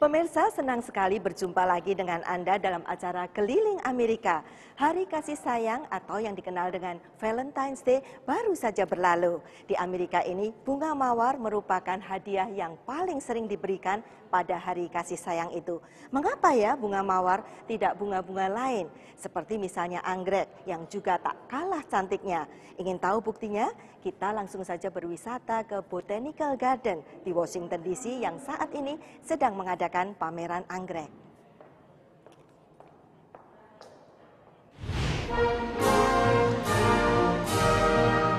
Pemirsa, senang sekali berjumpa lagi dengan Anda dalam acara Keliling Amerika. Hari kasih sayang atau yang dikenal dengan Valentine's Day baru saja berlalu. Di Amerika ini, bunga mawar merupakan hadiah yang paling sering diberikan pada hari kasih sayang itu. Mengapa ya bunga mawar tidak bunga-bunga lain? Seperti misalnya anggrek yang juga tak kalah cantiknya. Ingin tahu buktinya? Kita langsung saja berwisata ke Botanical Garden di Washington DC yang saat ini sedang mengadakan pameran anggrek.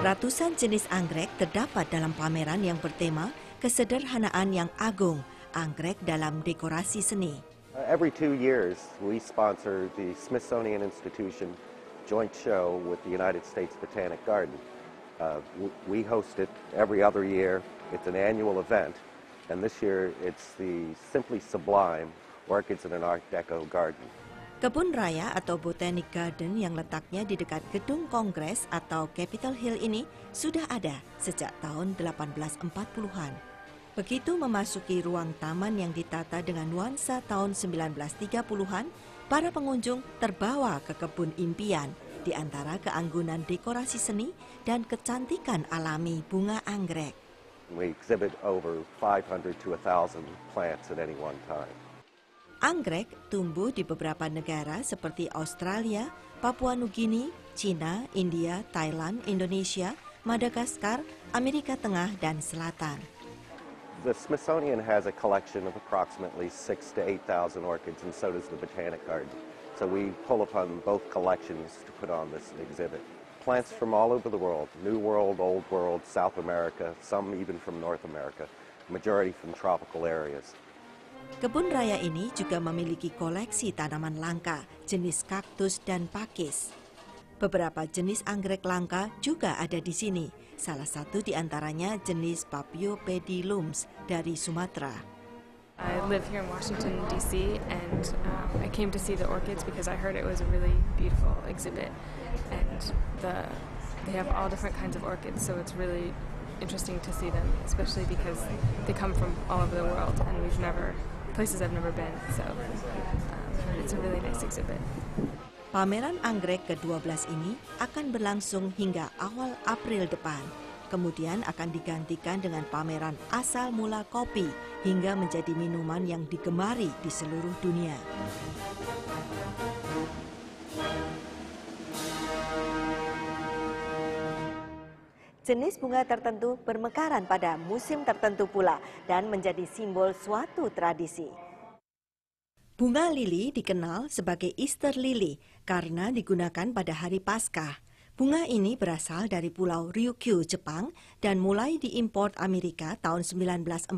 Ratusan jenis anggrek terdapat dalam pameran yang bertema kesederhanaan yang agung, anggrek dalam dekorasi seni. Every 2 years, we sponsor the Smithsonian Institution joint show with the United States Botanic Garden. We host it every other year. It's an annual event, and this year it's the Simply Sublime Orchids in an Art Deco Garden. Kebun raya atau Botanic Garden yang letaknya di dekat gedung Kongres atau Capitol Hill ini sudah ada sejak tahun 1840-an. Begitu memasuki ruang taman yang ditata dengan nuansa tahun 1930-an, para pengunjung terbawa ke kebun impian, di antara keanggunan dekorasi seni dan kecantikan alami bunga anggrek. We exhibit over 500 to 1,000 plants at any one time. Anggrek tumbuh di beberapa negara seperti Australia, Papua Nugini, Cina, India, Thailand, Indonesia, Madagaskar, Amerika Tengah, dan Selatan. The Smithsonian has a collection of approximately 6,000 to 8,000 orchids, and so does the Botanic Garden. So we pull upon both collections to put on this exhibit. Plants from all over the world, New World, Old World, South America, some even from North America, majority from tropical areas. Kebun raya ini juga memiliki koleksi tanaman langka, jenis kaktus dan pakis. Beberapa jenis anggrek langka juga ada di sini. Salah satu di antaranya jenis Papio pedilums dari Sumatera. I live here in Washington, D.C., and I came to see the orchids because I heard it was a really beautiful exhibit. And they have all different kinds of orchids, so it's really interesting to see them, especially because they come from all over the world, and places I've never been, so it's a really nice exhibit. Pameran anggrek ke-12 ini akan berlangsung hingga awal April depan. Kemudian akan digantikan dengan pameran asal mula kopi hingga menjadi minuman yang digemari di seluruh dunia. Jenis bunga tertentu bermekaran pada musim tertentu pula dan menjadi simbol suatu tradisi. Bunga lili dikenal sebagai Easter lily karena digunakan pada hari Paskah. Bunga ini berasal dari Pulau Ryukyu, Jepang, dan mulai diimport Amerika tahun 1941.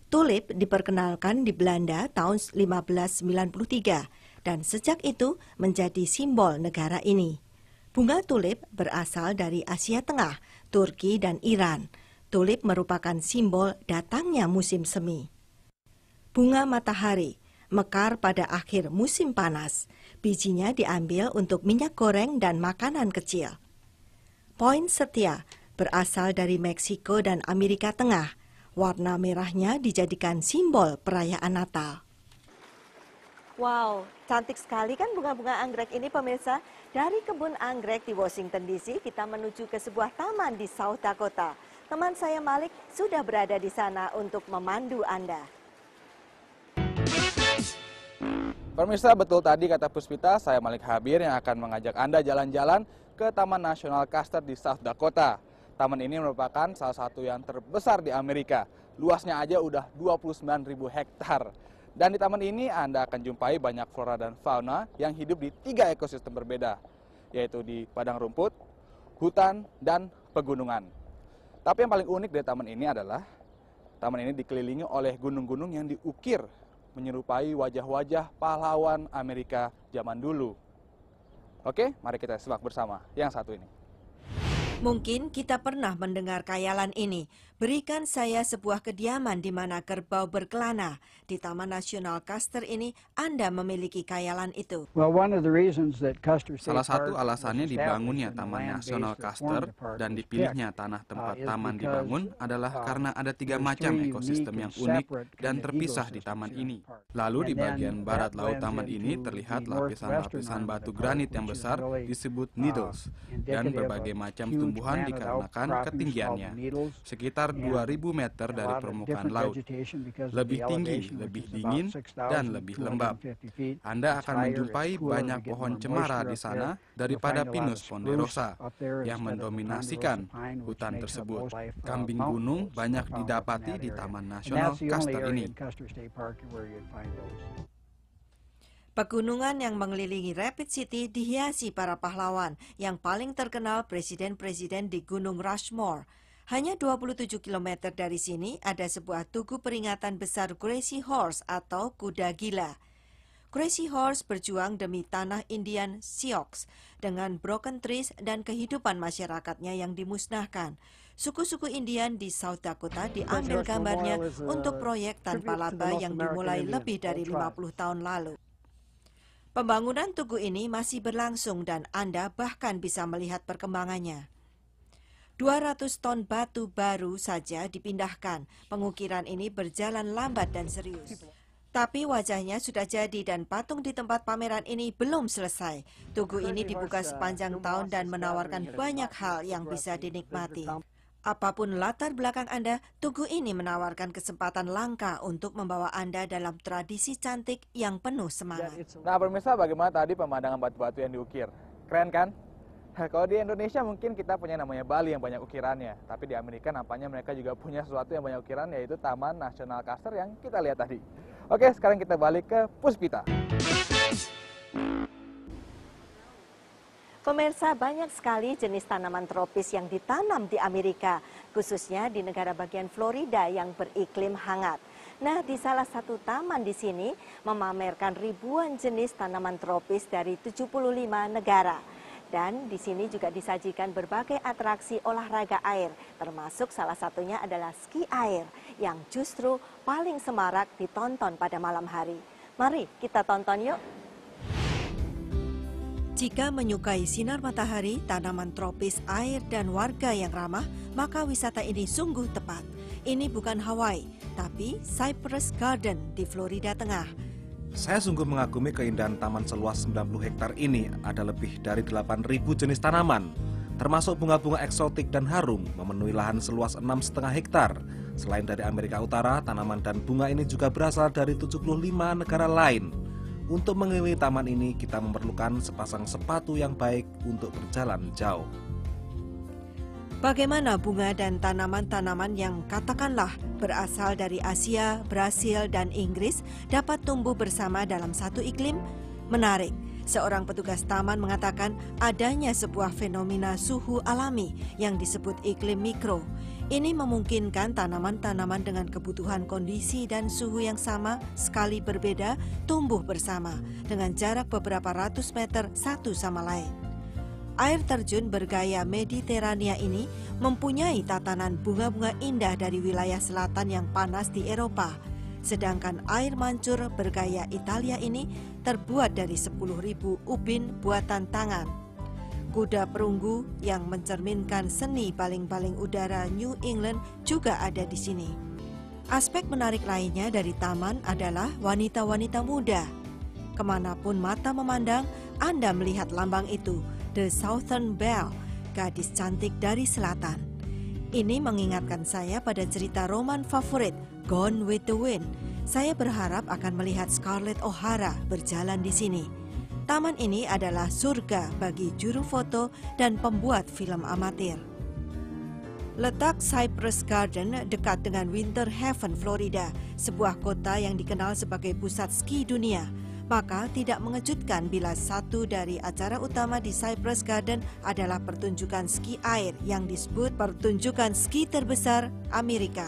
Tulip diperkenalkan di Belanda tahun 1593, dan sejak itu menjadi simbol negara ini. Bunga tulip berasal dari Asia Tengah, Turki, dan Iran. Tulip merupakan simbol datangnya musim semi. Bunga matahari mekar pada akhir musim panas. Bijinya diambil untuk minyak goreng dan makanan kecil. Poinsettia berasal dari Meksiko dan Amerika Tengah. Warna merahnya dijadikan simbol perayaan Natal. Wow, cantik sekali kan bunga-bunga anggrek ini pemirsa. Dari kebun anggrek di Washington DC, kita menuju ke sebuah taman di South Dakota. Teman saya Malik sudah berada di sana untuk memandu Anda. Pemirsa, betul tadi kata Puspita, saya Malik Habir yang akan mengajak Anda jalan-jalan ke Taman Nasional Custer di South Dakota. Taman ini merupakan salah satu yang terbesar di Amerika. Luasnya aja udah 29.000 hektar. Dan di taman ini Anda akan jumpai banyak flora dan fauna yang hidup di 3 ekosistem berbeda, yaitu di padang rumput, hutan, dan pegunungan. Tapi yang paling unik dari taman ini adalah taman ini dikelilingi oleh gunung-gunung yang diukir menyerupai wajah-wajah pahlawan Amerika zaman dulu. Oke, mari kita simak bersama yang satu ini. Mungkin kita pernah mendengar khayalan ini Berikan saya sebuah kediaman di mana kerbau berkelana. Di Taman Nasional Custer ini, Anda memiliki khayalan itu. Salah satu alasannya dibangunnya Taman Nasional Custer dan dipilihnya tanah tempat taman dibangun adalah karena ada 3 macam ekosistem yang unik dan terpisah di taman ini. Lalu di bagian barat laut taman ini terlihat lapisan-lapisan batu granit yang besar disebut needles dan berbagai macam tumbuhan dikarenakan ketinggiannya, sekitar 2.000 meter dari permukaan laut. Lebih tinggi, lebih dingin, dan lebih lembab. Anda akan menjumpai banyak pohon cemara di sana daripada Pinus ponderosa yang mendominasikan hutan tersebut. Kambing gunung banyak didapati di Taman Nasional Custer ini. Pegunungan yang mengelilingi Rapid City dihiasi para pahlawan, yang paling terkenal presiden-presiden di Gunung Rushmore. Hanya 27 km dari sini ada sebuah tugu peringatan besar Crazy Horse atau kuda gila. Crazy Horse berjuang demi tanah Indian Sioux dengan broken trees dan kehidupan masyarakatnya yang dimusnahkan. Suku-suku Indian di South Dakota diambil gambarnya untuk proyek tanpa laba yang dimulai lebih dari 50 tahun lalu. Pembangunan tugu ini masih berlangsung dan Anda bahkan bisa melihat perkembangannya. 200 ton batu baru saja dipindahkan. Pengukiran ini berjalan lambat dan serius. Tapi wajahnya sudah jadi dan patung di tempat pameran ini belum selesai. Tugu ini dibuka sepanjang tahun dan menawarkan banyak hal yang bisa dinikmati. Apapun latar belakang Anda, tugu ini menawarkan kesempatan langka untuk membawa Anda dalam tradisi cantik yang penuh semangat. Nah, pemirsa, bagaimana tadi pemandangan batu-batu yang diukir? Keren kan? Kalau di Indonesia mungkin kita punya namanya Bali yang banyak ukirannya. Tapi di Amerika nampaknya mereka juga punya sesuatu yang banyak ukiran, yaitu Taman Nasional Custer yang kita lihat tadi. Oke, sekarang kita balik ke Puspita. Pemirsa, banyak sekali jenis tanaman tropis yang ditanam di Amerika, khususnya di negara bagian Florida yang beriklim hangat. Nah, di salah satu taman di sini memamerkan ribuan jenis tanaman tropis dari 75 negara. Dan di sini juga disajikan berbagai atraksi olahraga air, termasuk salah satunya adalah ski air yang justru paling semarak ditonton pada malam hari. Mari kita tonton yuk. Jika menyukai sinar matahari, tanaman tropis, air, dan warga yang ramah, maka wisata ini sungguh tepat. Ini bukan Hawaii, tapi Cypress Garden di Florida Tengah. Saya sungguh mengagumi keindahan taman seluas 90 hektar ini. Ada lebih dari 8.000 jenis tanaman, termasuk bunga-bunga eksotik dan harum, memenuhi lahan seluas 6,5 hektar. Selain dari Amerika Utara, tanaman dan bunga ini juga berasal dari 75 negara lain. Untuk mengelilingi taman ini, kita memerlukan sepasang sepatu yang baik untuk berjalan jauh. Bagaimana bunga dan tanaman-tanaman yang katakanlah berasal dari Asia, Brasil, dan Inggris dapat tumbuh bersama dalam satu iklim? Menarik, seorang petugas taman mengatakan adanya sebuah fenomena suhu alami yang disebut iklim mikro. Ini memungkinkan tanaman-tanaman dengan kebutuhan kondisi dan suhu yang sama sekali berbeda tumbuh bersama dengan jarak beberapa ratus meter satu sama lain. Air terjun bergaya Mediterania ini mempunyai tatanan bunga-bunga indah dari wilayah selatan yang panas di Eropa. Sedangkan air mancur bergaya Italia ini terbuat dari 10.000 ubin buatan tangan. Kuda perunggu yang mencerminkan seni baling-baling udara New England juga ada di sini. Aspek menarik lainnya dari taman adalah wanita-wanita muda. Kemanapun mata memandang, Anda melihat lambang itu, The Southern Belle, gadis cantik dari selatan. Ini mengingatkan saya pada cerita roman favorit, Gone with the Wind. Saya berharap akan melihat Scarlett O'Hara berjalan di sini. Taman ini adalah surga bagi juru foto dan pembuat film amatir. Letak Cypress Garden dekat dengan Winter Haven, Florida, sebuah kota yang dikenal sebagai pusat ski dunia. Maka tidak mengejutkan bila satu dari acara utama di Cypress Garden adalah pertunjukan ski air yang disebut pertunjukan ski terbesar Amerika.